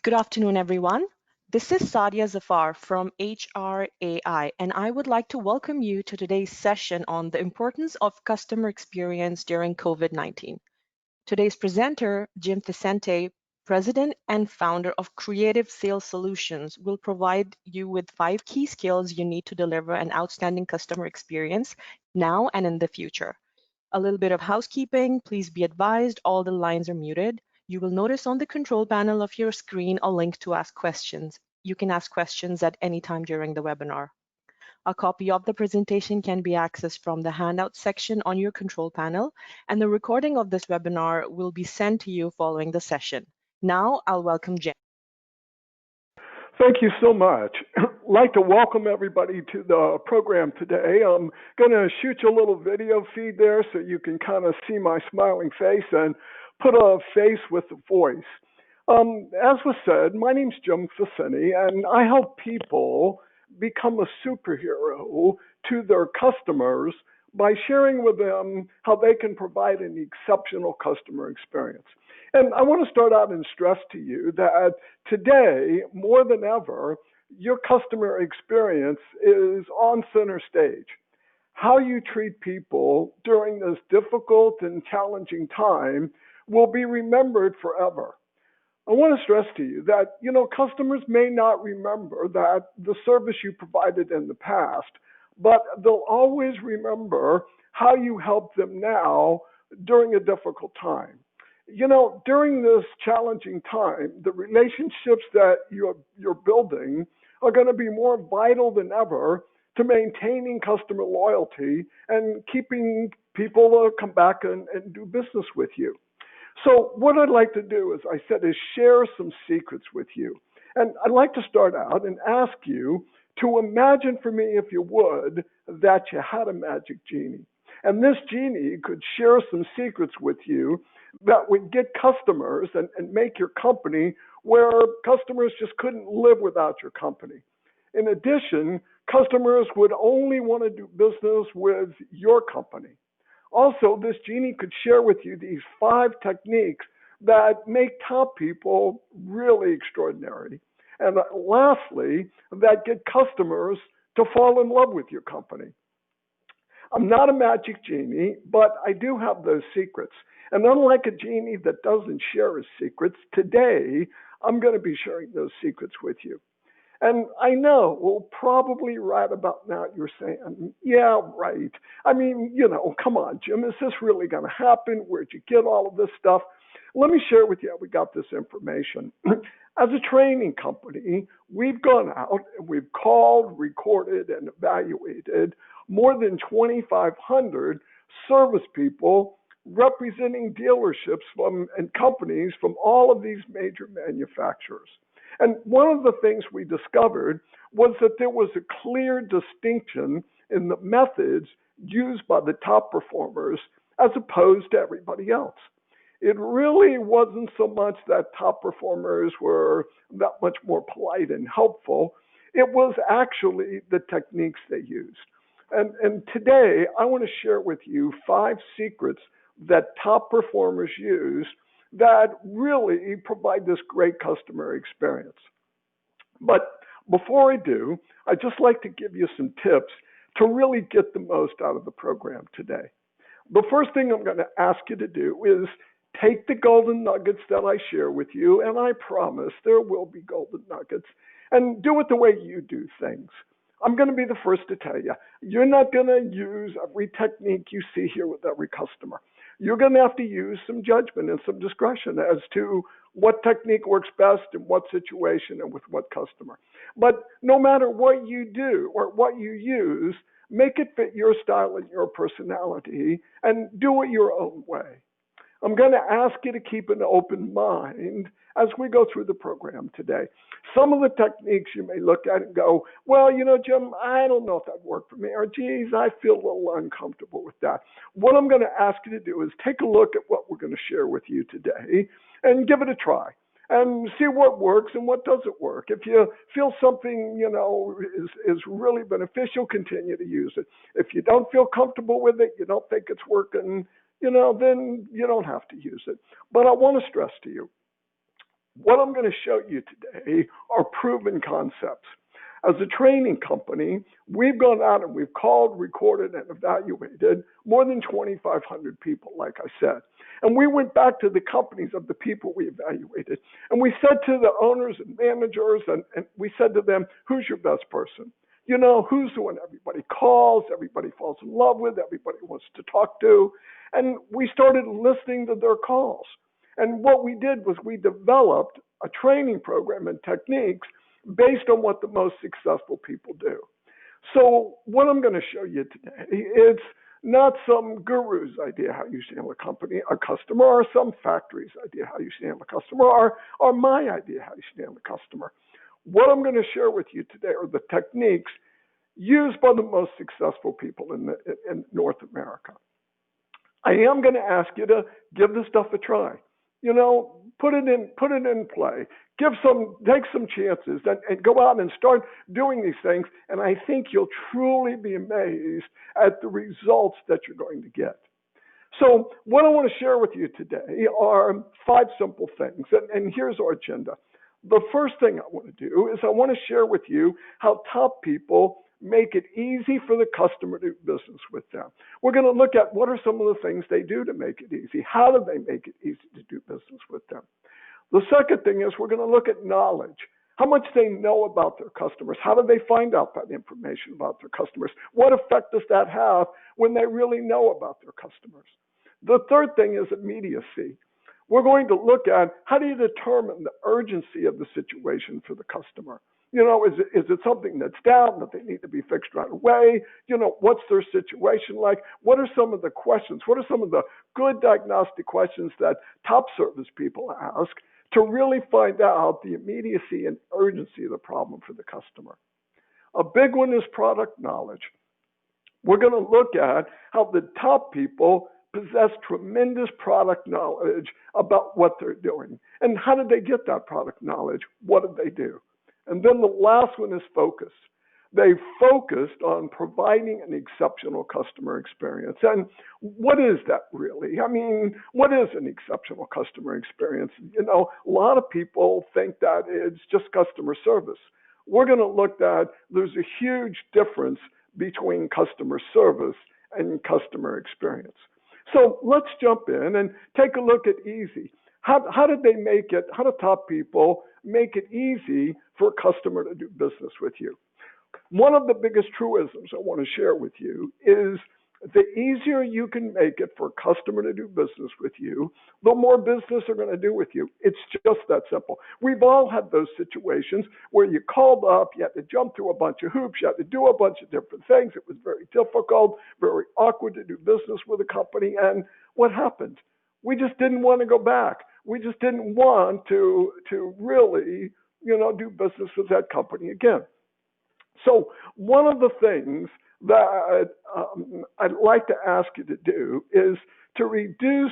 Good afternoon, everyone. This is Sadia Zafar from HRAI, and I would like to welcome you to today's session on the importance of customer experience during COVID-19. Today's presenter, Jim Vicente, President and founder of Creative Sales Solutions, will provide you with 5 key skills you need to deliver an outstanding customer experience now and in the future. A little bit of housekeeping. Please be advised all the lines are muted. You will notice on the control panel of your screen a link to ask questions. You can ask questions at any time during the webinar. A copy of the presentation can be accessed from the handout section on your control panel, and the recording of this webinar will be sent to you following the session. Now I'll welcome Jim. Thank you so much. I'd like to welcome everybody to the program today. I'm going to shoot you a little video feed there so you can kind of see my smiling face and put a face with the voice. As was said, my name's Jim Vicente, and I help people become a superhero to their customers by sharing with them how they can provide an exceptional customer experience. And I want to start out and stress to you that today, more than ever, your customer experience is on center stage. How you treat people during this difficult and challenging time will be remembered forever. I want to stress to you that, customers may not remember that the service you provided in the past, but they'll always remember how you help them now during a difficult time. During this challenging time, the relationships that you're building are going to be more vital than ever to maintaining customer loyalty and keeping people to come back and do business with you. So what I'd like to do, as I said, is share some secrets with you. And I'd like to start out and ask you to imagine for me, if you would, that you had a magic genie. And this genie could share some secrets with you that would get customers and make your company where customers just couldn't live without your company. In addition, customers would only want to do business with your company. Also, this genie could share with you these 5 techniques that make top people really extraordinary. And lastly, that get customers to fall in love with your company. I'm not a magic genie, but I do have those secrets. And unlike a genie that doesn't share his secrets, today I'm going to be sharing those secrets with you. And I know, well, probably right about now you're saying, yeah, right. I mean, come on, Jim, is this really going to happen? Where'd you get all of this stuff? Let me share with you how we got this information. As a training company, we've gone out and we've called, recorded, and evaluated more than 2,500 service people representing dealerships and companies from all of these major manufacturers. And one of the things we discovered was that there was a clear distinction in the methods used by the top performers as opposed to everybody else. It really wasn't so much that top performers were that much more polite and helpful. It was actually the techniques they used. And today, I want to share with you 5 secrets that top performers use that really provide this great customer experience. But before I do, I'd just like to give you some tips to really get the most out of the program today. The first thing I'm going to ask you to do is take the golden nuggets that I share with you, and I promise there will be golden nuggets, and do it the way you do things. I'm going to be the first to tell you, you're not going to use every technique you see here with every customer. You're going to have to use some judgment and some discretion as to what technique works best in what situation and with what customer. But no matter what you do or what you use, make it fit your style and your personality and do it your own way. I'm going to ask you to keep an open mind as we go through the program today. Some of the techniques you may look at and go, well, Jim, I don't know if that worked for me, or geez, I feel a little uncomfortable with that. What I'm going to ask you to do is take a look at what we're going to share with you today and give it a try and see what works and what doesn't work. If you feel something, is really beneficial, continue to use it. If you don't feel comfortable with it, you don't think it's working, then you don't have to use it. But I want to stress to you, What I'm going to show you today are proven concepts. As a training company, we've gone out and we've called, recorded, and evaluated more than 2,500 people, like I said. And we went back to the companies of the people we evaluated. And we said to the owners and managers, and we said to them, who's your best person? You know, who's the one everybody calls, everybody falls in love with, everybody wants to talk to. And we started listening to their calls. And what we did was we developed a training program and techniques based on what the most successful people do. So what I'm going to show you today, it's not some guru's idea how you should handle a customer, or some factory's idea how you should handle a customer, or my idea how you should handle a customer. What I'm going to share with you today are the techniques used by the most successful people in North America. I am going to ask you to give this stuff a try. You know, put it in play. Take some chances, and go out and start doing these things. And I think you'll truly be amazed at the results that you're going to get. So what I want to share with you today are 5 simple things, and here's our agenda. The first thing I want to do is I want to share with you how top people make it easy for the customer to do business with them. We're going to look at what are some of the things they do to make it easy. How do they make it easy to do business with them? The second thing is we're going to look at knowledge. How much they know about their customers. How do they find out that information about their customers? What effect does that have when they really know about their customers? The third thing is immediacy. We're going to look at how do you determine the urgency of the situation for the customer. You know, is it something that's down that they need to be fixed right away? You know, what's their situation like? What are some of the questions? What are some of the good diagnostic questions that top service people ask to really find out the immediacy and urgency of the problem for the customer? A big one is product knowledge. We're going to look at how the top people possess tremendous product knowledge about what they're doing. And how did they get that product knowledge? What did they do? And then the last one is focus. They focused on providing an exceptional customer experience. And what is that really? I mean, what is an exceptional customer experience? You know, a lot of people think that it's just customer service. We're going to look at there's a huge difference between customer service and customer experience. So let's jump in and take a look at easy. How did they make it? How do top people make it easy for a customer to do business with you? One of the biggest truisms I want to share with you is the easier you can make it for a customer to do business with you, the more business they're going to do with you. It's just that simple. We've all had those situations where you called up, you had to jump through a bunch of hoops, you had to do a bunch of different things. It was very difficult, very awkward to do business with a company. And what happened? We just didn't want to go back. We just didn't want to really, do business with that company again. So one of the things that I'd like to ask you to do is to reduce,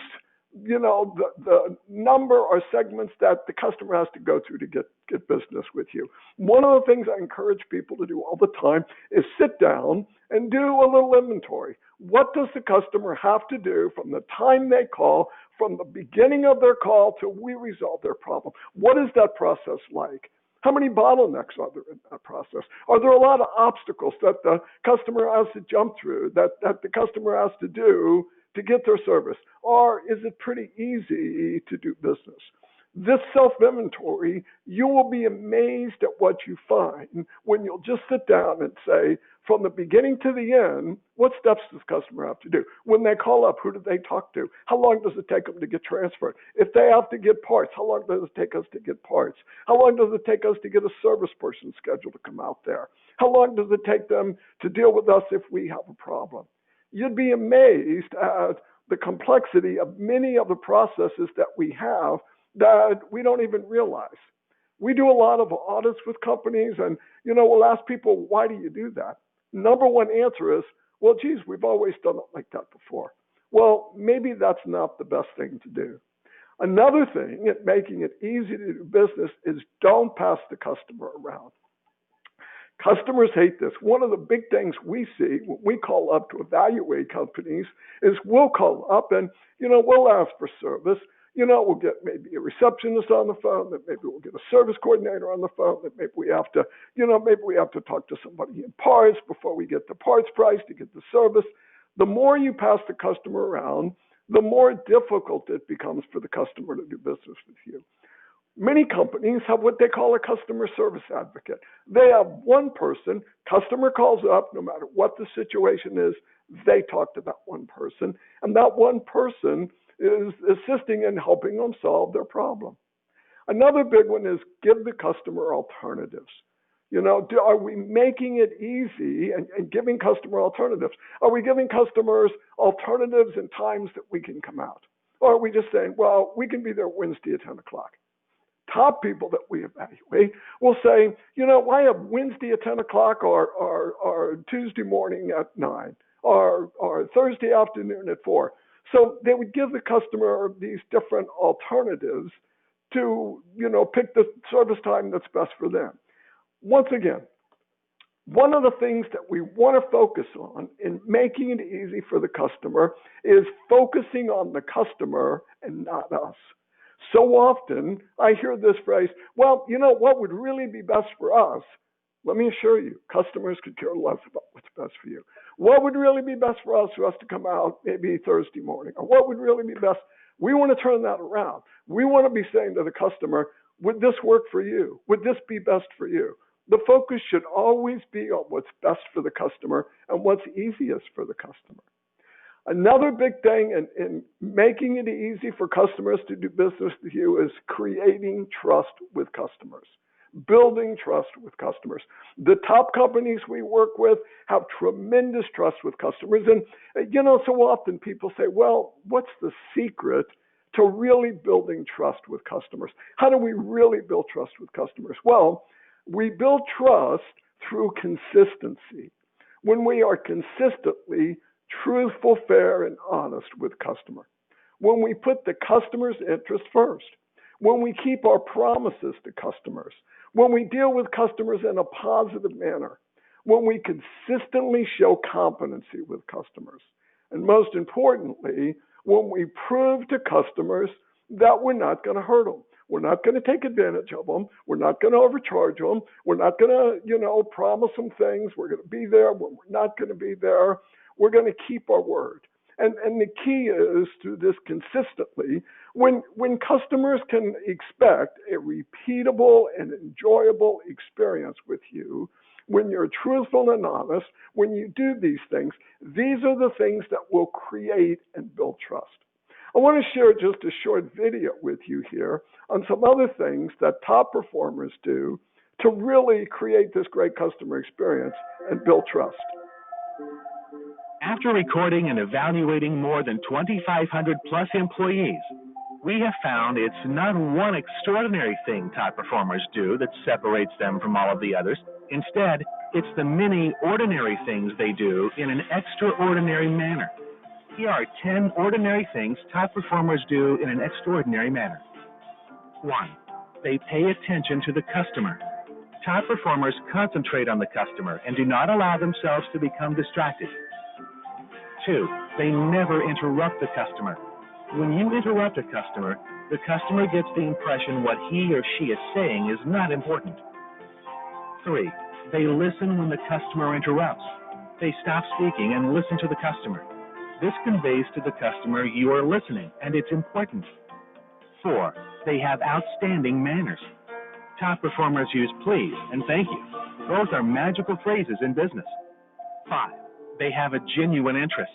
the number or segments that the customer has to go through to get business with you. One of the things I encourage people to do all the time is sit down and do a little inventory. What does the customer have to do from the time they call, from the beginning of their call till we resolve their problem? What is that process like? How many bottlenecks are there in that process? Are there a lot of obstacles that the customer has to jump through, that the customer has to do to get their service? Or is it pretty easy to do business? This self-inventory, you will be amazed at what you find when you'll just sit down and say, from the beginning to the end, what steps does the customer have to do? When they call up, who do they talk to? How long does it take them to get transferred? If they have to get parts, how long does it take us to get parts? How long does it take us to get a service person scheduled to come out there? How long does it take them to deal with us if we have a problem? You'd be amazed at the complexity of many of the processes that we have that we don't even realize. We do a lot of audits with companies, and we'll ask people, why do you do that? Number one answer is, well, geez, we've always done it like that before. Well, maybe that's not the best thing to do. Another thing at making it easy to do business is don't pass the customer around. Customers hate this. One of the big things we see when we call up to evaluate companies is we'll call up and, we'll ask for service. We'll get maybe a receptionist on the phone, that maybe we'll get a service coordinator on the phone, that maybe we have to, maybe we have to talk to somebody in parts before we get the parts price to get the service. The more you pass the customer around, the more difficult it becomes for the customer to do business with you. Many companies have what they call a customer service advocate. They have one person, customer calls up, no matter what the situation is, they talk to that one person, and that one person is assisting in helping them solve their problem. Another big one is give the customer alternatives. Are we making it easy and giving customer alternatives? Are we giving customers alternatives and times that we can come out? Or are we just saying, well, we can be there Wednesday at 10 o'clock? Top people that we evaluate will say, I have Wednesday at 10 o'clock or Tuesday morning at 9 or Thursday afternoon at 4. So they would give the customer these different alternatives to, pick the service time that's best for them. Once again, one of the things that we want to focus on in making it easy for the customer is focusing on the customer and not us. So often I hear this phrase, well, what would really be best for us? Let me assure you, customers could care less about what's best for you. What would really be best for us to come out maybe Thursday morning? Or what would really be best? We want to turn that around. We want to be saying to the customer, would this work for you? Would this be best for you? The focus should always be on what's best for the customer and what's easiest for the customer. Another big thing in making it easy for customers to do business with you is creating trust with customers, building trust with customers. The top companies we work with have tremendous trust with customers. And, so often people say, well, what's the secret to really building trust with customers? How do we really build trust with customers? Well, we build trust through consistency. When we are consistently truthful, fair, and honest with customer. When we put the customer's interest first. When we keep our promises to customers. When we deal with customers in a positive manner. When we consistently show competency with customers. And most importantly, when we prove to customers that we're not going to hurt them. We're not going to take advantage of them. We're not going to overcharge them. We're not going to, promise them things. We're going to be there when we're not going to be there. We're going to keep our word. And the key is to this consistently. When customers can expect a repeatable and enjoyable experience with you, when you're truthful and honest, when you do these things, these are the things that will create and build trust. I want to share just a short video with you here on some other things that top performers do to really create this great customer experience and build trust. After recording and evaluating more than 2,500 plus employees, we have found it's not one extraordinary thing top performers do that separates them from all of the others. Instead, it's the many ordinary things they do in an extraordinary manner. Here are 10 ordinary things top performers do in an extraordinary manner. 1. They pay attention to the customer. Top performers concentrate on the customer and do not allow themselves to become distracted. 2. They never interrupt the customer. When you interrupt a customer, the customer gets the impression what he or she is saying is not important. 3. They listen when the customer interrupts. They stop speaking and listen to the customer. This conveys to the customer you are listening and it's important. 4. They have outstanding manners. Top performers use please and thank you. Both are magical phrases in business. 5. They have a genuine interest.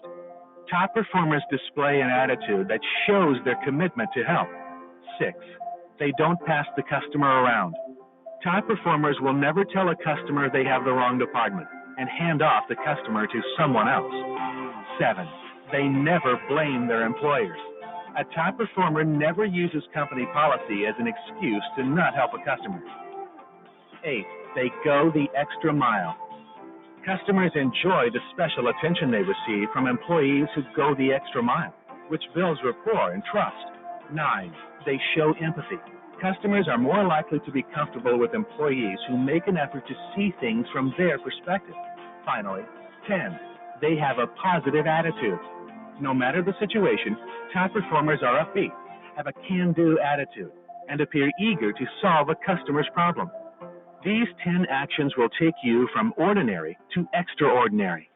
Top performers display an attitude that shows their commitment to help. 6. They don't pass the customer around. Top performers will never tell a customer they have the wrong department and hand off the customer to someone else. 7. They never blame their employers. A top performer never uses company policy as an excuse to not help a customer. 8. They go the extra mile. Customers enjoy the special attention they receive from employees who go the extra mile, which builds rapport and trust. 9. They show empathy. Customers are more likely to be comfortable with employees who make an effort to see things from their perspective. Finally, 10. They have a positive attitude. No matter the situation, top performers are upbeat. have a can-do attitude, and appear eager to solve a customer's problem. These 10 actions will take you from ordinary to extraordinary.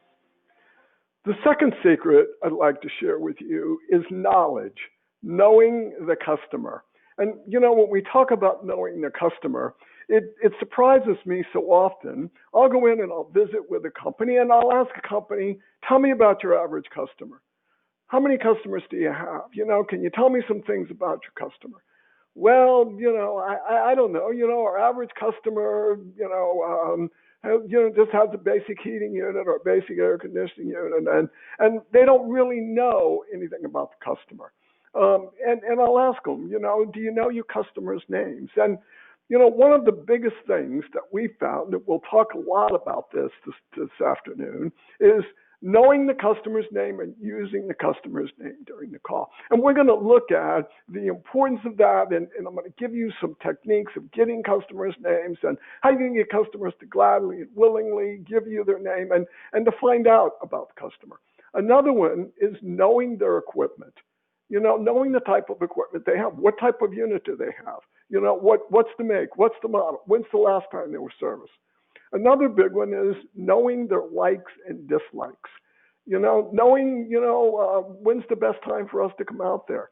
The second secret I'd like to share with you is knowledge, knowing the customer. And when we talk about knowing the customer, it surprises me so often. I'll go in and I'll visit with a company and I'll ask a company, tell me about your average customer. How many customers do you have? Can you tell me some things about your customer? Well, I don't know. Our average customer, just has a basic heating unit or a basic air conditioning unit, and they don't really know anything about the customer. And I'll ask them, do you know your customers' names? And one of the biggest things that we found, and we'll talk a lot about this afternoon, is knowing the customer's name and using the customer's name during the call. And we're going to look at the importance of that, and I'm going to give you some techniques of getting customers' names and how you can get customers to gladly and willingly give you their name and to find out about the customer. Another one is knowing their equipment. Knowing the type of equipment they have. What type of unit do they have? What's the make? What's the model? When's the last time they were serviced? Another big one is knowing their likes and dislikes. Knowing, when's the best time for us to come out there.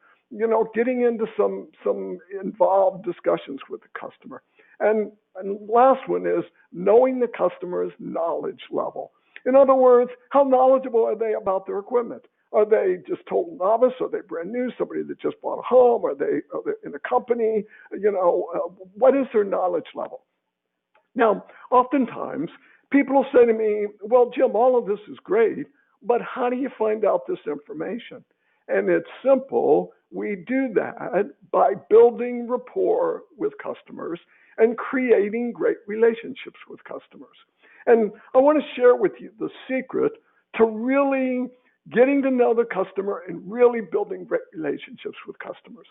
Getting into some involved discussions with the customer. And last one is knowing the customer's knowledge level. In other words, how knowledgeable are they about their equipment? Are they just total novice? Are they brand new? Somebody that just bought a home? Are they in a company? What is their knowledge level? Now, oftentimes, people will say to me, well, Jim, all of this is great, but how do you find out this information? And it's simple. We do that by building rapport with customers and creating great relationships with customers. And I want to share with you the secret to really getting to know the customer and really building great relationships with customers.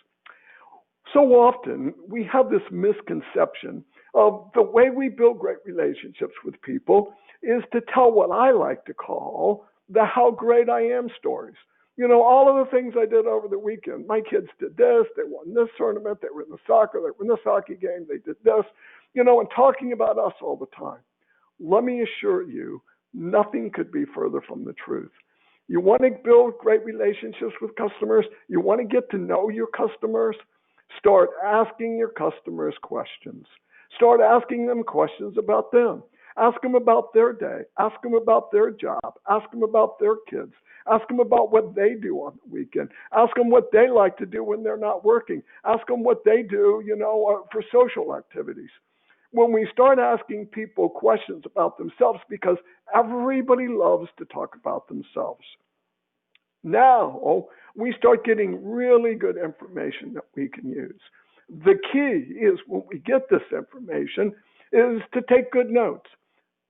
So often, we have this misconception of the way we build great relationships with people is to tell what I like to call the how great I am stories. All of the things I did over the weekend. My kids did this, they won this tournament, they were in the soccer, they were in this hockey game, they did this, and talking about us all the time. Let me assure you, nothing could be further from the truth. You want to build great relationships with customers, you want to get to know your customers, start asking your customers questions. Start asking them questions about them. Ask them about their day. Ask them about their job. Ask them about their kids. Ask them about what they do on the weekend. Ask them what they like to do when they're not working. Ask them what they do, for social activities. When we start asking people questions about themselves, because everybody loves to talk about themselves, now we start getting really good information that we can use. The key is when we get this information is to take good notes.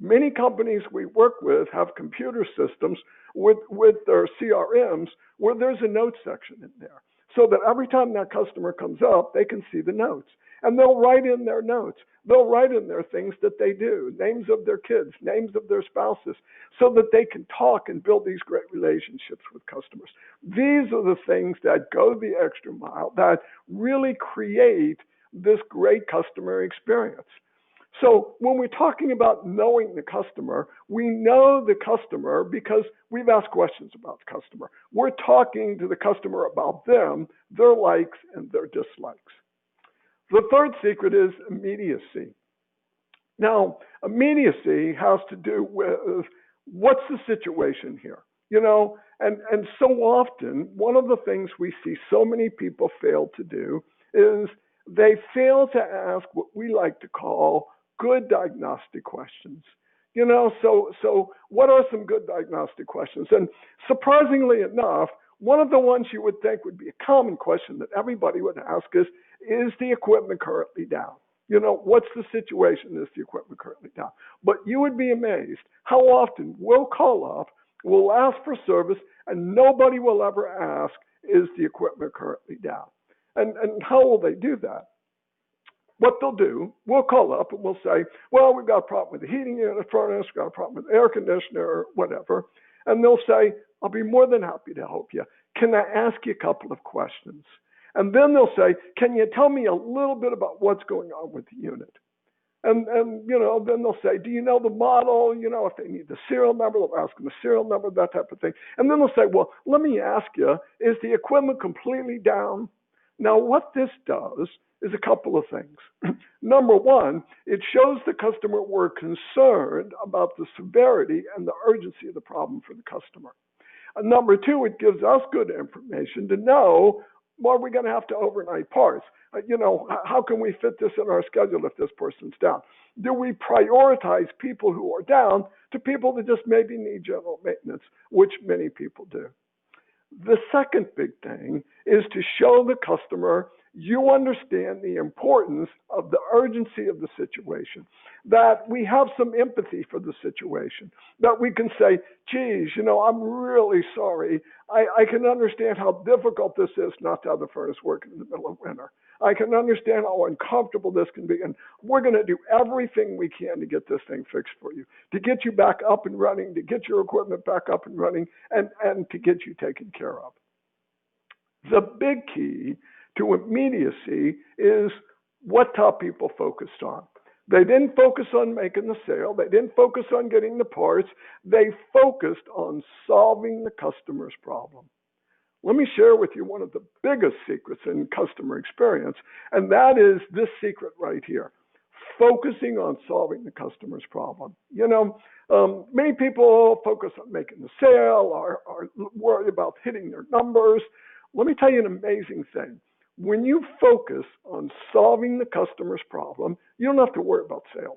Many companies we work with have computer systems with their CRMs where there's a notes section in there so that every time that customer comes up, they can see the notes. And they'll write in their notes. They'll write in there things that they do, names of their kids, names of their spouses, so that they can talk and build these great relationships with customers. These are the things that go the extra mile, that really create this great customer experience. So when we're talking about knowing the customer, we know the customer because we've asked questions about the customer. We're talking to the customer about them, their likes and their dislikes. The third secret is immediacy. Now, immediacy has to do with what's the situation here, and so often one of the things we see so many people fail to do is they fail to ask what we like to call good diagnostic questions. So what are some good diagnostic questions? And surprisingly enough, one of the ones you would think would be a common question that everybody would ask is the equipment currently down? What's the situation? Is the equipment currently down? But you would be amazed how often we'll call up, we'll ask for service, and nobody will ever ask, is the equipment currently down? And how will they do that? What they'll do, we'll call up and we'll say, well, we've got a problem with the heating unit, furnace, we've got a problem with the air conditioner, whatever. And they'll say, I'll be more than happy to help you. Can I ask you a couple of questions? And then they'll say, can you tell me a little bit about what's going on with the unit? And then they'll say, do you know the model? If they need the serial number, they'll ask them the serial number, that type of thing. And then they'll say, well, let me ask you, is the equipment completely down? Now, what this does is a couple of things. Number one, it shows the customer we're concerned about the severity and the urgency of the problem for the customer. And number two, it gives us good information to know, well, are we going to have to overnight parts? How can we fit this in our schedule if this person's down? Do we prioritize people who are down to people that just maybe need general maintenance, which many people do? The second big thing is to show the customer you understand the importance of the urgency of the situation, that we have some empathy for the situation, that we can say, geez, I'm really sorry. I can understand how difficult this is not to have the furnace working in the middle of winter. I can understand how uncomfortable this can be, and we're going to do everything we can to get this thing fixed for you, to get you back up and running, to get your equipment back up and running, and to get you taken care of. The big key to immediacy is what top people focused on. They didn't focus on making the sale. They didn't focus on getting the parts. They focused on solving the customer's problem. Let me share with you one of the biggest secrets in customer experience, and that is this secret right here: focusing on solving the customer's problem. Many people focus on making the sale or worry about hitting their numbers. Let me tell you an amazing thing. When you focus on solving the customer's problem, you don't have to worry about sales,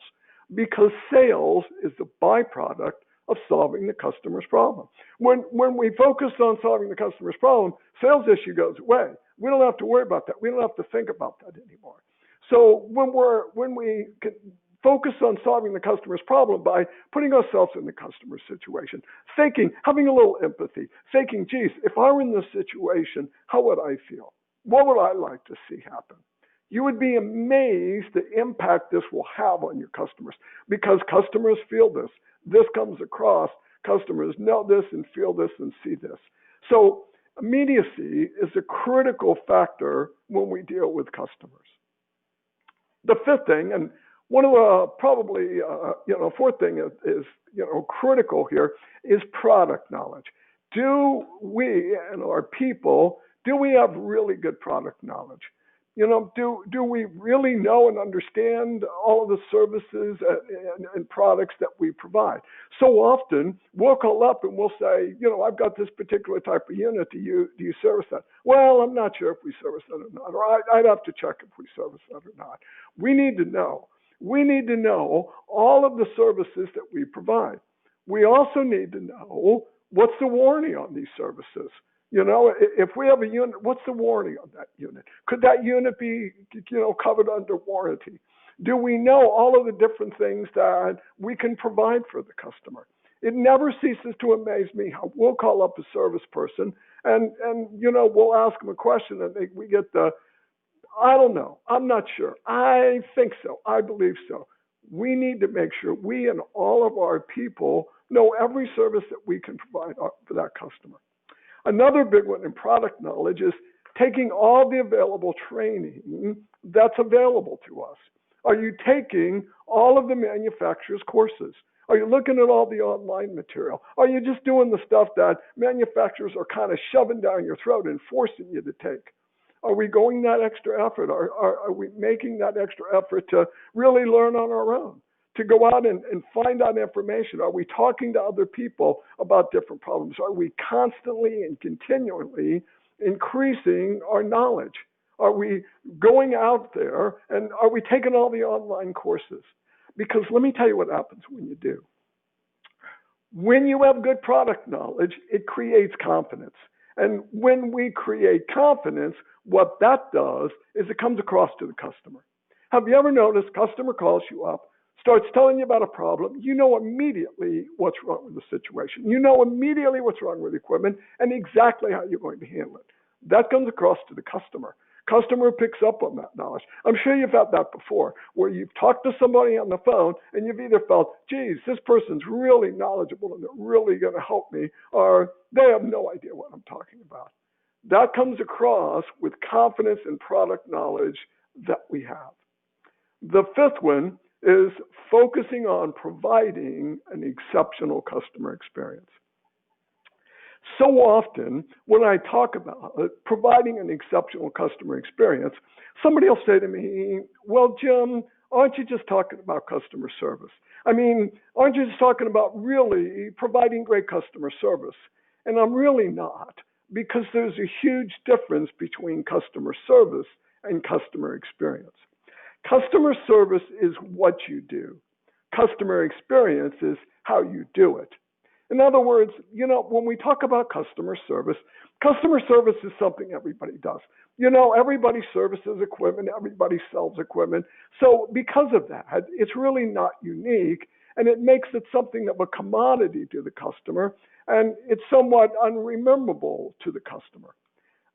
because sales is the byproduct of solving the customer's problem. When we focus on solving the customer's problem, sales issue goes away. We don't have to worry about that. We don't have to think about that anymore. So when we can focus on solving the customer's problem by putting ourselves in the customer's situation, thinking, having a little empathy, thinking, geez, if I were in this situation, how would I feel? What would I like to see happen? You would be amazed the impact this will have on your customers, because customers feel this. This comes across. Customers know this and feel this and see this. So immediacy is a critical factor when we deal with customers. The fifth thing, and one of the fourth thing is critical here, is product knowledge. Do we and our people, do we have really good product knowledge? Do we really know and understand all of the services and products that we provide? So often we'll call up and we'll say, I've got this particular type of unit. Do you service that? Well, I'm not sure if we service that or not, or I'd have to check if we service that or not. We need to know. We need to know all of the services that we provide. We also need to know what's the warranty on these services. If we have a unit, what's the warranty on that unit? Could that unit be, covered under warranty? Do we know all of the different things that we can provide for the customer? It never ceases to amaze me how we'll call up a service person and we'll ask them a question and we get I don't know, I'm not sure, I think so, I believe so. We need to make sure we and all of our people know every service that we can provide for that customer. Another big one in product knowledge is taking all the available training that's available to us. Are you taking all of the manufacturer's courses? Are you looking at all the online material? Are you just doing the stuff that manufacturers are kind of shoving down your throat and forcing you to take? Are we going that extra effort? Are we making that extra effort to really learn on our own? To go out and find out information? Are we talking to other people about different problems? Are we constantly and continually increasing our knowledge? Are we going out there and are we taking all the online courses? Because let me tell you what happens when you do. When you have good product knowledge, it creates confidence. And when we create confidence, what that does is it comes across to the customer. Have you ever noticed customer calls you up, starts telling you about a problem, you know immediately what's wrong with the situation. You know immediately what's wrong with the equipment and exactly how you're going to handle it. That comes across to the customer. Customer picks up on that knowledge. I'm sure you've had that before, where you've talked to somebody on the phone and you've either felt, geez, this person's really knowledgeable and they're really going to help me, or they have no idea what I'm talking about. That comes across with confidence in product knowledge that we have. The fifth one is focusing on providing an exceptional customer experience. So often, when I talk about providing an exceptional customer experience, somebody will say to me, well, Jim, aren't you just talking about customer service? I mean, aren't you just talking about really providing great customer service? And I'm really not, because there's a huge difference between customer service and customer experience. Customer service is what you do. Customer experience is how you do it. In other words, when we talk about customer service is something everybody does. Everybody services equipment, everybody sells equipment. So because of that, it's really not unique, and it makes it something of a commodity to the customer, and it's somewhat unrememberable to the customer.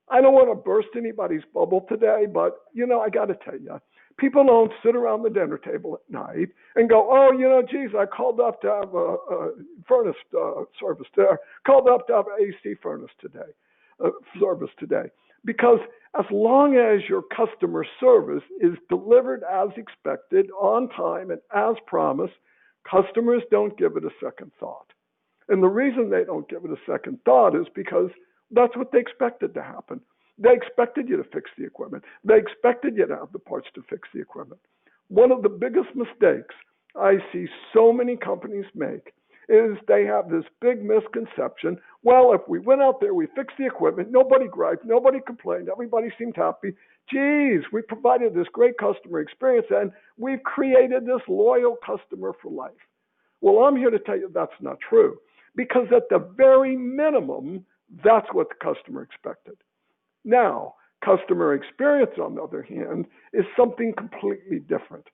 I don't want to burst anybody's bubble today, but, I got to tell you, people don't sit around the dinner table at night and go, oh, geez, I called up to have a furnace service there, called up to have an AC furnace today, service today. Because as long as your customer service is delivered as expected, on time, and as promised, customers don't give it a second thought. And the reason they don't give it a second thought is because that's what they expected to happen. They expected you to fix the equipment. They expected you to have the parts to fix the equipment. One of the biggest mistakes I see so many companies make is they have this big misconception. Well, if we went out there, we fixed the equipment, nobody griped, nobody complained, everybody seemed happy. Geez, we provided this great customer experience, and we've created this loyal customer for life. Well, I'm here to tell you that's not true, because at the very minimum, that's what the customer expected. Now, customer experience, on the other hand, is something completely different.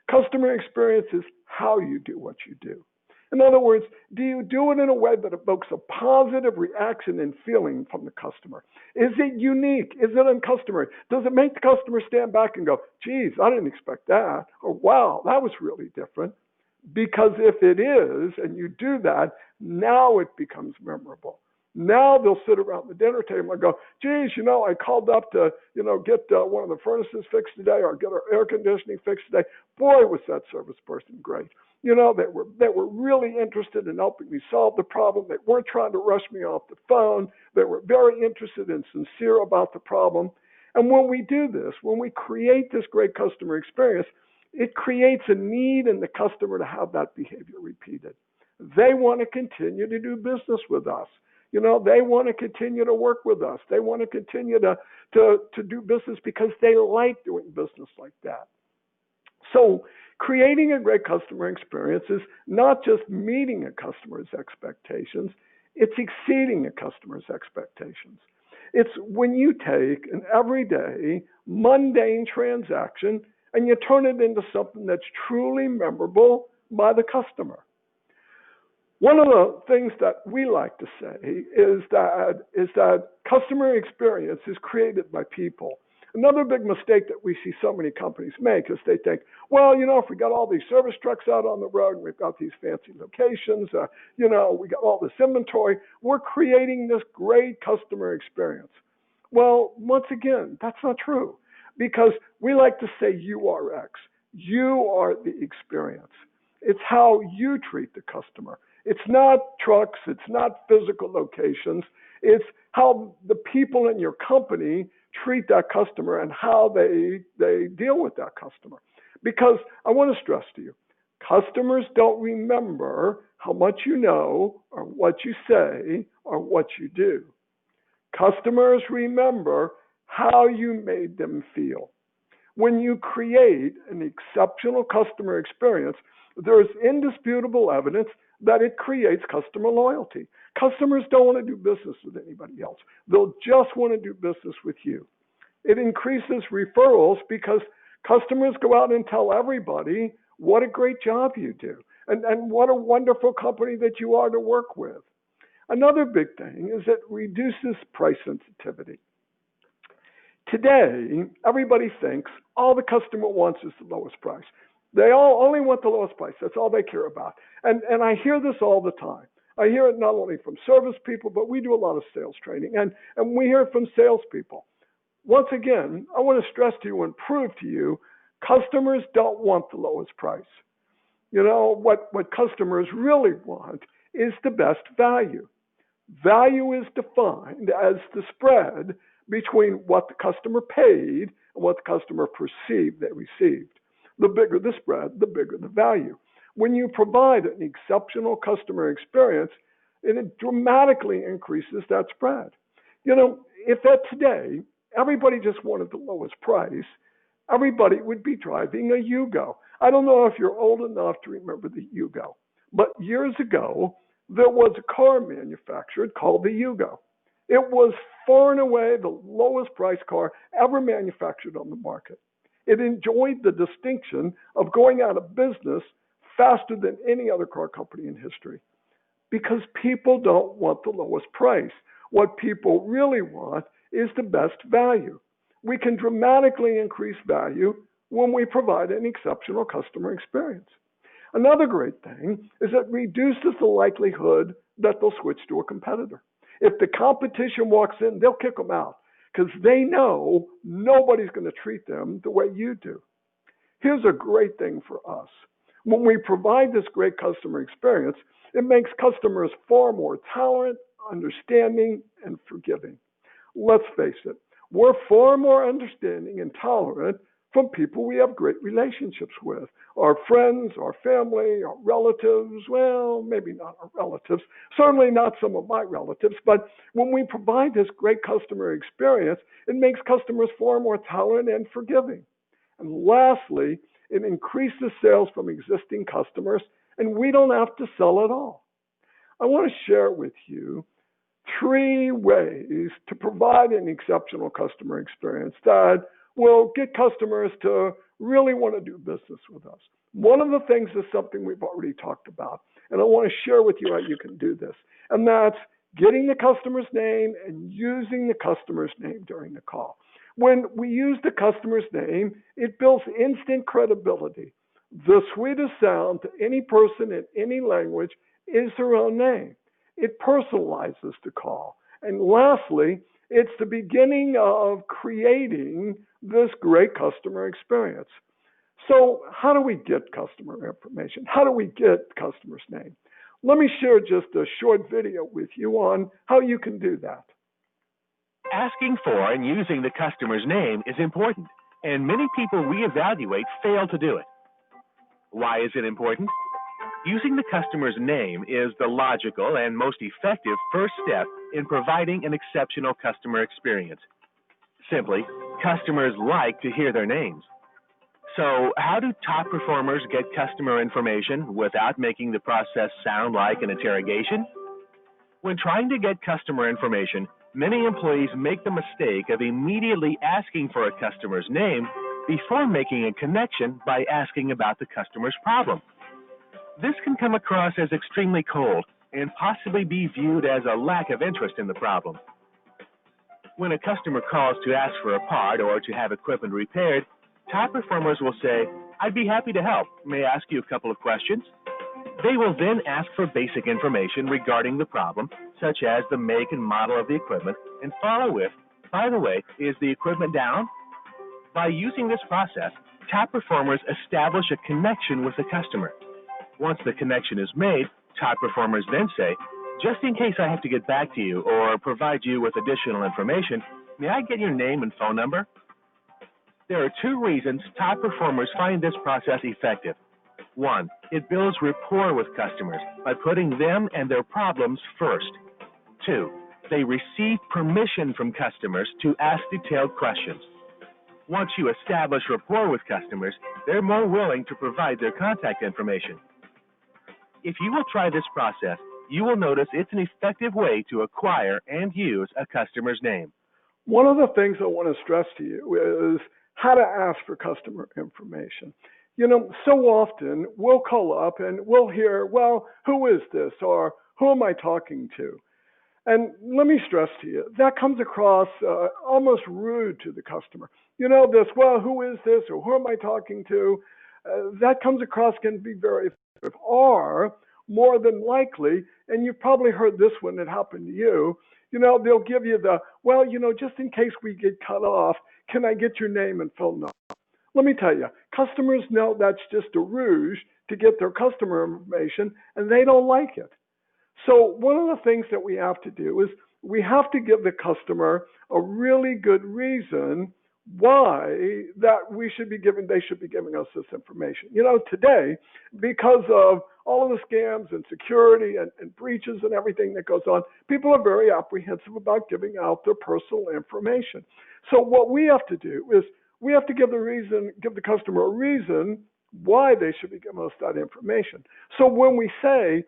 Customer experience is how you do what you do. In other words, do you do it in a way that evokes a positive reaction and feeling from the customer? Is it unique? Is it uncustomary? Does it make the customer stand back and go, geez, I didn't expect that, or wow, that was really different? Because if it is, and you do that, now it becomes memorable. Now they'll sit around the dinner table and go, geez, I called up to, get one of the furnaces fixed today or get our air conditioning fixed today. Boy, was that service person great. They were really interested in helping me solve the problem. They weren't trying to rush me off the phone. They were very interested and sincere about the problem. And when we do this, when we create this great customer experience, it creates a need in the customer to have that behavior repeated. They want to continue to do business with us. They want to continue to work with us. They want to continue to do business because they like doing business like that. So creating a great customer experience is not just meeting a customer's expectations, it's exceeding a customer's expectations. It's when you take an everyday, mundane transaction and you turn it into something that's truly memorable by the customer. One of the things that we like to say is that customer experience is created by people. Another big mistake that we see so many companies make is they think, well, if we got all these service trucks out on the road and we've got these fancy locations, we got all this inventory, we're creating this great customer experience. Well, once again, that's not true, because we like to say URX. You are the experience. It's how you treat the customer. It's not trucks, it's not physical locations, it's how the people in your company treat that customer and how they deal with that customer. Because I want to stress to you, customers don't remember how much you know or what you say or what you do. Customers remember how you made them feel. When you create an exceptional customer experience, there's indisputable evidence that it creates customer loyalty. Customers don't want to do business with anybody else. They'll just want to do business with you. It increases referrals because customers go out and tell everybody what a great job you do and what a wonderful company that you are to work with. Another big thing is it reduces price sensitivity. Today, everybody thinks all the customer wants is the lowest price. They all only want the lowest price. That's all they care about. And I hear this all the time. I hear it not only from service people, but we do a lot of sales training, and we hear it from salespeople. Once again, I want to stress to you and prove to you, customers don't want the lowest price. You know, what customers really want is the best value. Value is defined as the spread between what the customer paid and what the customer perceived they received. The bigger the spread, the bigger the value. When you provide an exceptional customer experience, it dramatically increases that spread. You know, if at today everybody just wanted the lowest price, everybody would be driving a Yugo. I don't know if you're old enough to remember the Yugo, but years ago, there was a car manufactured called the Yugo. It was far and away the lowest priced car ever manufactured on the market. It enjoyed the distinction of going out of business faster than any other car company in history because people don't want the lowest price. What people really want is the best value. We can dramatically increase value when we provide an exceptional customer experience. Another great thing is it reduces the likelihood that they'll switch to a competitor. If the competition walks in, they'll kick them out because they know nobody's going to treat them the way you do. Here's a great thing for us. When we provide this great customer experience, it makes customers far more tolerant, understanding, and forgiving. Let's face it, we're far more understanding and tolerant from people we have great relationships with. Our friends, our family, our relatives, well, maybe not our relatives, certainly not some of my relatives, but when we provide this great customer experience, it makes customers far more tolerant and forgiving. And lastly, it increases sales from existing customers, and we don't have to sell at all. I want to share with you 3 ways to provide an exceptional customer experience that will get customers to really want to do business with us. One of the things is something we've already talked about, and I want to share with you how you can do this, and that's getting the customer's name and using the customer's name during the call. When we use the customer's name, it builds instant credibility. The sweetest sound to any person in any language is their own name. It personalizes the call. And lastly, it's the beginning of creating this great customer experience. So how do we get customer information? How do we get customer's name? Let me share just a short video with you on how you can do that. Asking for and using the customer's name is important, and many people we evaluate fail to do it. Why is it important? Using the customer's name is the logical and most effective first step in providing an exceptional customer experience. Simply, customers like to hear their names. So, how do top performers get customer information without making the process sound like an interrogation? When trying to get customer information, many employees make the mistake of immediately asking for a customer's name before making a connection by asking about the customer's problem. This can come across as extremely cold and possibly be viewed as a lack of interest in the problem. When a customer calls to ask for a part or to have equipment repaired, top performers will say, "I'd be happy to help. May I ask you a couple of questions?" They will then ask for basic information regarding the problem, such as the make and model of the equipment, and follow with, "By the way, is the equipment down?" By using this process, top performers establish a connection with the customer. Once the connection is made, top performers then say, "Just in case I have to get back to you or provide you with additional information, may I get your name and phone number?" There are 2 reasons top performers find this process effective. 1, it builds rapport with customers by putting them and their problems first. 2, they receive permission from customers to ask detailed questions. Once you establish rapport with customers, they're more willing to provide their contact information. If you will try this process, you will notice it's an effective way to acquire and use a customer's name. One of the things I want to stress to you is how to ask for customer information. You know, so often we'll call up and we'll hear, "Well, who is this?" or "Who am I talking to?" And let me stress to you, that comes across almost rude to the customer. You know, this, "Well, who is this?" or "Who am I talking to?" That comes across can be very effective. Or more than likely, and you've probably heard this when it happened to you, they'll give you well, just in case we get cut off, can I get your name and phone number? Let me tell you, customers know that's just a ruse to get their customer information, and they don't like it. So one of the things that we have to do is we have to give the customer a really good reason why that they should be giving us this information. Today, because of all of the scams and security and breaches and everything that goes on, people are very apprehensive about giving out their personal information. So what we have to do is we have to give the customer a reason why they should be giving us that information. So when we say,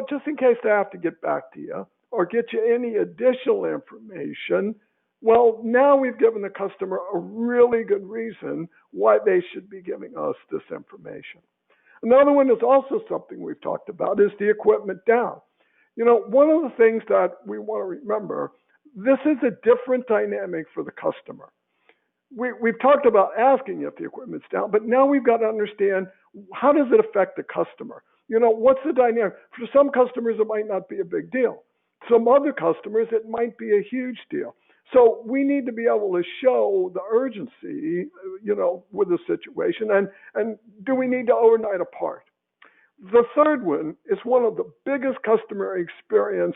just in case they have to get back to you or get you any additional information, well, now we've given the customer a really good reason why they should be giving us this information. Another one is also something we've talked about is the equipment down. One of the things that we want to remember, this is a different dynamic for the customer. We've talked about asking if the equipment's down, but now we've got to understand, how does it affect the customer? What's the dynamic? For some customers, it might not be a big deal. Some other customers, it might be a huge deal. So we need to be able to show the urgency, with the situation, and do we need to overnight a part? The third one is one of the biggest customer experience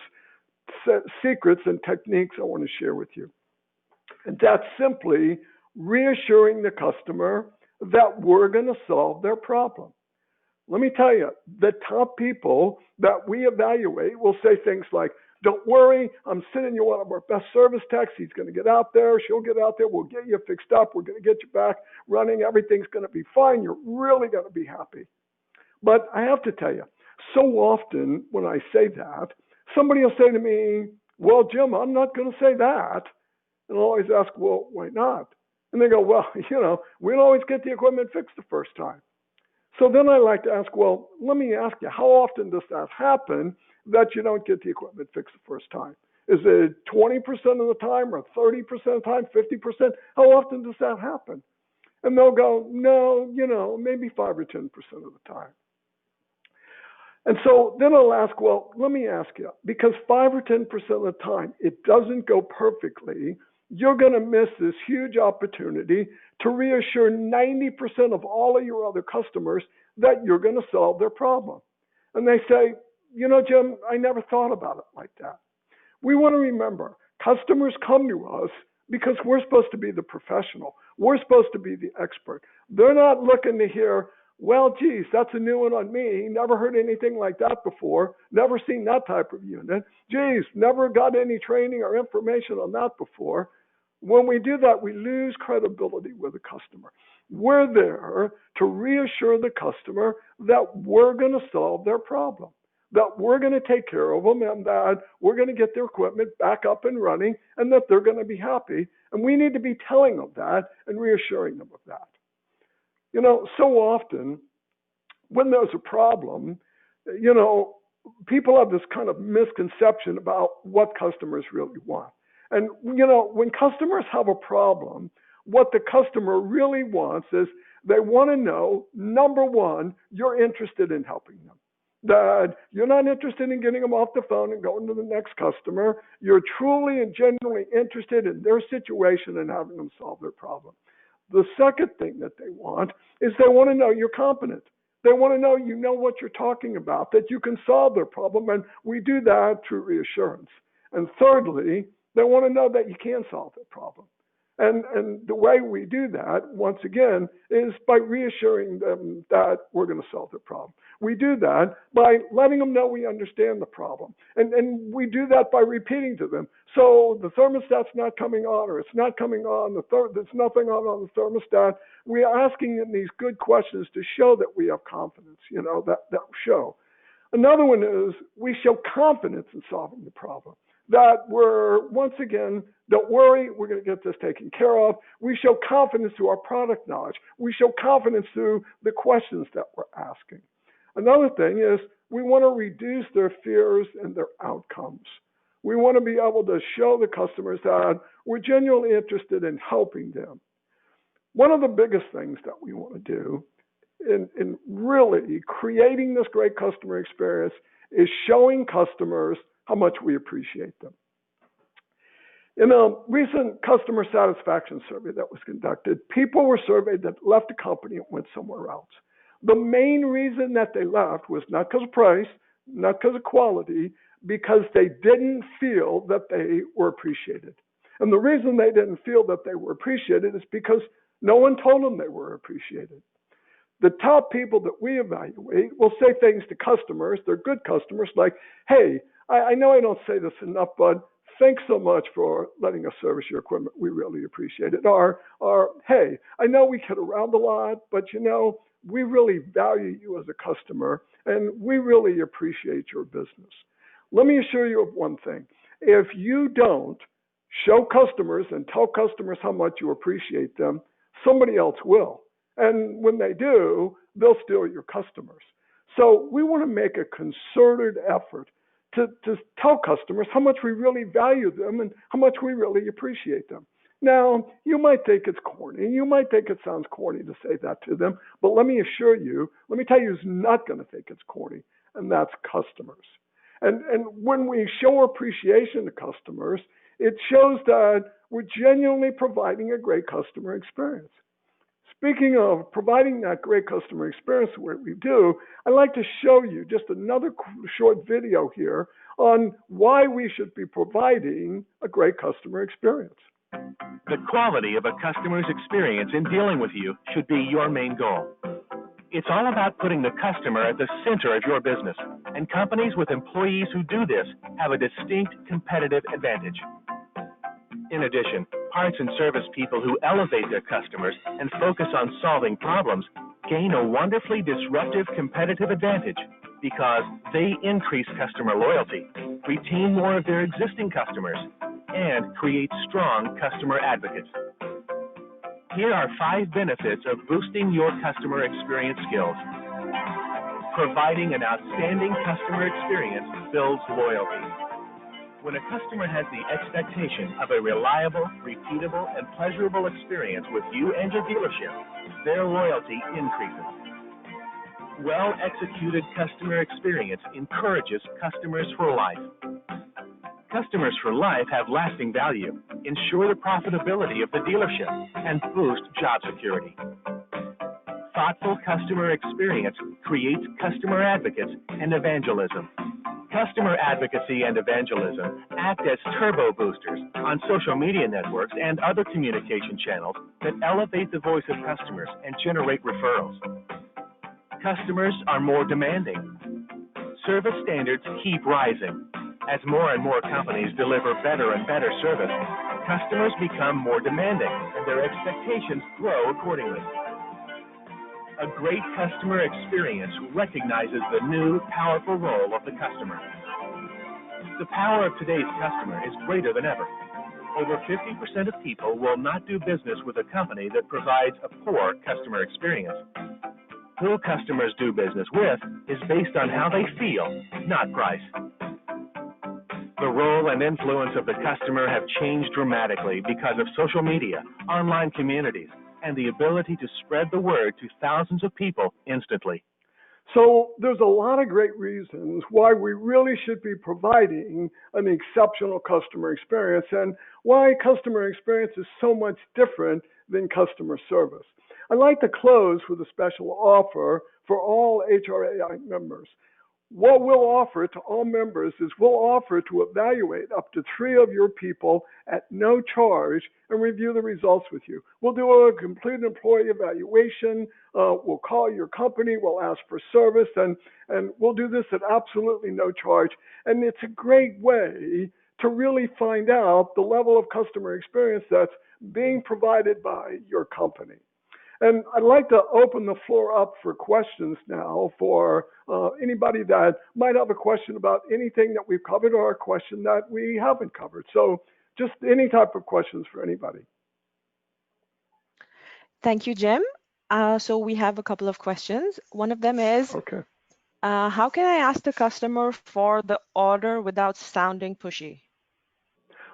secrets and techniques I want to share with you. And that's simply reassuring the customer that we're going to solve their problem. Let me tell you, the top people that we evaluate will say things like, don't worry, I'm sending you one of our best service techs. He's going to get out there. She'll get out there. We'll get you fixed up. We're going to get you back running. Everything's going to be fine. You're really going to be happy. But I have to tell you, so often when I say that, somebody will say to me, well, Jim, I'm not going to say that. And I'll always ask, well, why not? And they go, well, we don't always get the equipment fixed the first time. So then I like to ask, well, let me ask you, how often does that happen that you don't get the equipment fixed the first time? Is it 20% of the time or 30% of the time, 50%? How often does that happen? And they'll go, no, maybe 5 or 10% of the time. And so then I'll ask, well, let me ask you, because 5 or 10% of the time it doesn't go perfectly, you're going to miss this huge opportunity to reassure 90% of all of your other customers that you're going to solve their problem. And they say, Jim, I never thought about it like that. We want to remember, customers come to us because we're supposed to be the professional. We're supposed to be the expert. They're not looking to hear, well, geez, that's a new one on me. Never heard anything like that before. Never seen that type of unit. Geez, never got any training or information on that before. When we do that, we lose credibility with the customer. We're there to reassure the customer that we're going to solve their problem, that we're going to take care of them, and that we're going to get their equipment back up and running, and that they're going to be happy. And we need to be telling them that and reassuring them of that. So often when there's a problem, people have this kind of misconception about what customers really want. And, when customers have a problem, what the customer really wants is they want to know, number one, you're interested in helping them. That you're not interested in getting them off the phone and going to the next customer. You're truly and genuinely interested in their situation and having them solve their problem. The second thing that they want is they want to know you're competent. They want to know you know what you're talking about, that you can solve their problem, and we do that through reassurance. And thirdly, they want to know that you can solve their problem. And the way we do that, once again, is by reassuring them that we're going to solve their problem. We do that by letting them know we understand the problem. And we do that by repeating to them. So the thermostat's not coming on, or it's not coming on, there's nothing on the thermostat. We are asking them these good questions to show that we have confidence, that show. Another one is we show confidence in solving the problem. That we're, once again, don't worry, we're going to get this taken care of. We show confidence through our product knowledge. We show confidence through the questions that we're asking. Another thing is we want to reduce their fears and their outcomes. We want to be able to show the customers that we're genuinely interested in helping them. One of the biggest things that we want to do in really creating this great customer experience is showing customers how much we appreciate them. In a recent customer satisfaction survey that was conducted, people were surveyed that left a company and went somewhere else. The main reason that they left was not because of price, not because of quality, because they didn't feel that they were appreciated. And the reason they didn't feel that they were appreciated is because no one told them they were appreciated. The top people that we evaluate will say things to customers, they're good customers, like, hey, I know I don't say this enough, but thanks so much for letting us service your equipment. We really appreciate it. Or hey, I know we kid around a lot, but we really value you as a customer and we really appreciate your business. Let me assure you of one thing. If you don't show customers and tell customers how much you appreciate them, somebody else will. And when they do, they'll steal your customers. So we want to make a concerted effort to tell customers how much we really value them and how much we really appreciate them. Now, you might think it's corny. You might think it sounds corny to say that to them. But let me assure you, let me tell you who's not going to think it's corny, and that's customers. And when we show appreciation to customers, it shows that we're genuinely providing a great customer experience. Speaking of providing that great customer experience the way we do, I'd like to show you just another short video here on why we should be providing a great customer experience. The quality of a customer's experience in dealing with you should be your main goal. It's all about putting the customer at the center of your business, and companies with employees who do this have a distinct competitive advantage. In addition, parts and service people who elevate their customers and focus on solving problems gain a wonderfully disruptive competitive advantage because they increase customer loyalty, retain more of their existing customers, and create strong customer advocates. Here are 5 benefits of boosting your customer experience skills. Providing an outstanding customer experience builds loyalty. When a customer has the expectation of a reliable, repeatable, and pleasurable experience with you and your dealership, their loyalty increases. Well-executed customer experience encourages customers for life. Customers for life have lasting value, ensure the profitability of the dealership, and boost job security. Thoughtful customer experience creates customer advocates and evangelism. Customer advocacy and evangelism act as turbo boosters on social media networks and other communication channels that elevate the voice of customers and generate referrals. Customers are more demanding. Service standards keep rising. As more and more companies deliver better and better service, customers become more demanding and their expectations grow accordingly. A great customer experience recognizes the new, powerful role of the customer. The power of today's customer is greater than ever. Over 50% of people will not do business with a company that provides a poor customer experience. Who customers do business with is based on how they feel, not price. The role and influence of the customer have changed dramatically because of social media, online communities, and the ability to spread the word to thousands of people instantly. So there's a lot of great reasons why we really should be providing an exceptional customer experience and why customer experience is so much different than customer service. I'd like to close with a special offer for all HRAI members. What we'll offer to all members is we'll offer to evaluate up to 3 of your people at no charge and review the results with you. We'll do a complete employee evaluation. We'll call your company. We'll ask for service, and we'll do this at absolutely no charge. And it's a great way to really find out the level of customer experience that's being provided by your company. And I'd like to open the floor up for questions now for anybody that might have a question about anything that we've covered or a question that we haven't covered. So just any type of questions for anybody. Thank you, Jim. So we have a couple of questions. One of them is, okay. How can I ask the customer for the order without sounding pushy?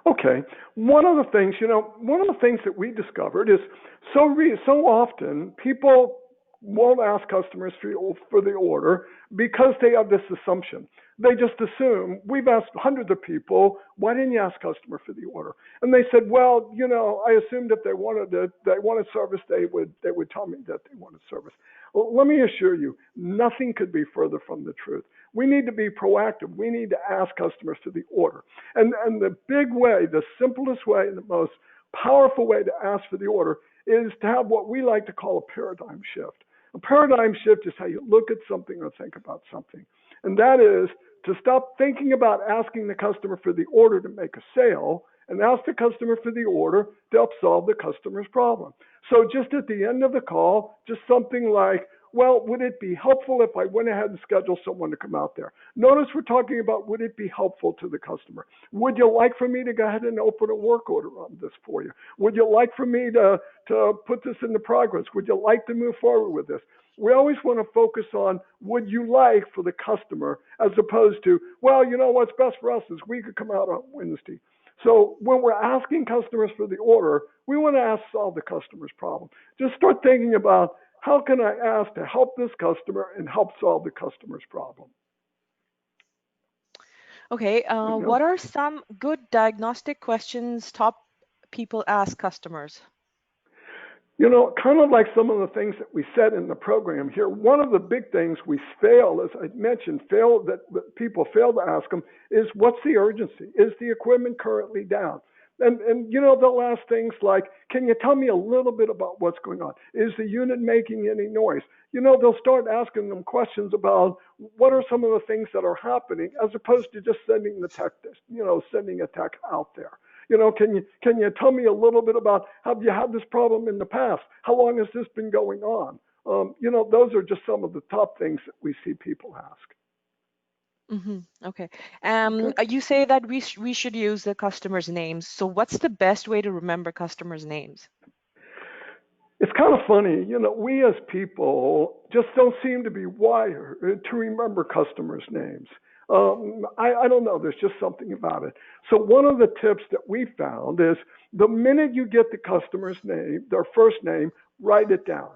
Okay. One of the things that we discovered is so often people won't ask customers for the order because they have this assumption. They just assume, we've asked hundreds of people, why didn't you ask customer for the order? And they said, well, I assumed if they wanted service, they would tell me that they wanted service. Well, let me assure you, nothing could be further from the truth. We need to be proactive. We need to ask customers for the order. And the big way, the simplest way, and the most powerful way to ask for the order is to have what we like to call a paradigm shift. A paradigm shift is how you look at something or think about something. And that is to stop thinking about asking the customer for the order to make a sale and ask the customer for the order to help solve the customer's problem. So just at the end of the call, just something like, well, would it be helpful if I went ahead and scheduled someone to come out there? Notice we're talking about, would it be helpful to the customer? Would you like for me to go ahead and open a work order on this for you? Would you like for me to put this into progress? Would you like to move forward with this? We always want to focus on would you like for the customer as opposed to, well, what's best for us is we could come out on Wednesday. So when we're asking customers for the order, we want to solve the customer's problem. Just start thinking about, how can I ask to help this customer and help solve the customer's problem? Okay, what are some good diagnostic questions top people ask customers? Kind of like some of the things that we said in the program here, one of the big things we fail, as I mentioned, that people fail to ask them is, what's the urgency? Is the equipment currently down? And they'll ask things like, can you tell me a little bit about what's going on? Is the unit making any noise? They'll start asking them questions about what are some of the things that are happening, as opposed to just sending the tech, sending a tech out there. Can you tell me a little bit about, have you had this problem in the past? How long has this been going on? Those are just some of the top things that we see people ask. Okay. You say that we should use the customers' names. So what's the best way to remember customers' names? It's kind of funny, we as people just don't seem to be wired to remember customers' names. I don't know, there's just something about it. So one of the tips that we found is, the minute you get the customer's name, their first name, write it down.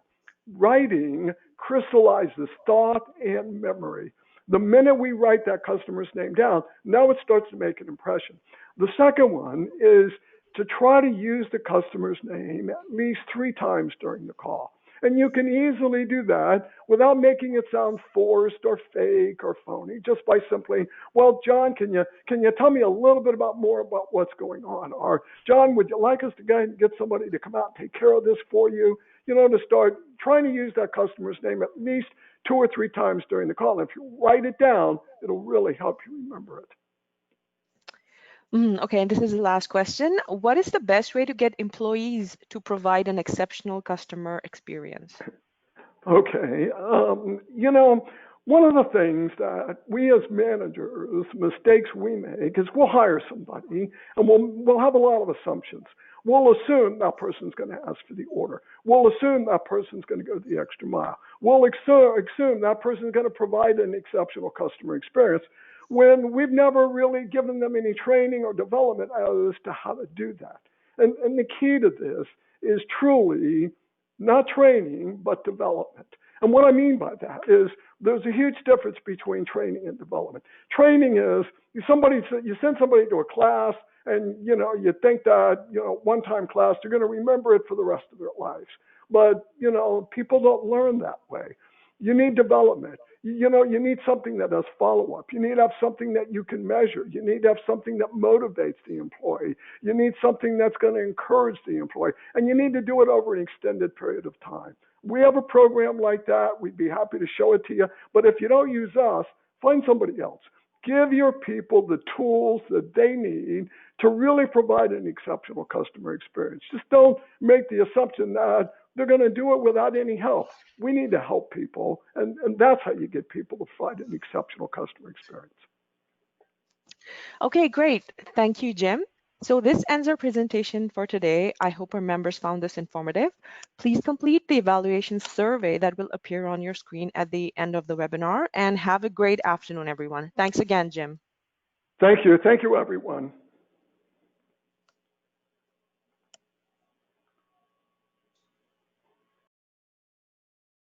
Writing crystallizes thought and memory. The minute we write that customer's name down, now it starts to make an impression. The second one is to try to use the customer's name at least 3 times during the call. And you can easily do that without making it sound forced or fake or phony, just by simply, well, John, can you tell me a little bit more about what's going on? Or, John, would you like us to go ahead and get somebody to come out and take care of this for you? To start trying to use that customer's name at least 2 or 3 times during the call. And if you write it down, it'll really help you remember it. Okay, and this is the last question. What is the best way to get employees to provide an exceptional customer experience? Okay, one of the things that we as managers, mistakes we make is we'll hire somebody and we'll have a lot of assumptions. We'll assume that person's going to ask for the order. We'll assume that person's going to go the extra mile. We'll assume that person's going to provide an exceptional customer experience, when we've never really given them any training or development as to how to do that. And the key to this is truly not training, but development. And what I mean by that is, there's a huge difference between training and development. Training is, you send somebody to a class, and you think that one-time class, they're going to remember it for the rest of their lives. But people don't learn that way. You need development. You need something that does follow-up. You need to have something that you can measure. You need to have something that motivates the employee. You need something that's going to encourage the employee. And you need to do it over an extended period of time. We have a program like that. We'd be happy to show it to you. But if you don't use us, find somebody else. Give your people the tools that they need to really provide an exceptional customer experience. Just don't make the assumption that they're going to do it without any help. We need to help people, and that's how you get people to provide an exceptional customer experience. Okay, great. Thank you, Jim. So this ends our presentation for today. I hope our members found this informative. Please complete the evaluation survey that will appear on your screen at the end of the webinar, and have a great afternoon, everyone. Thanks again, Jim. Thank you. Thank you, everyone.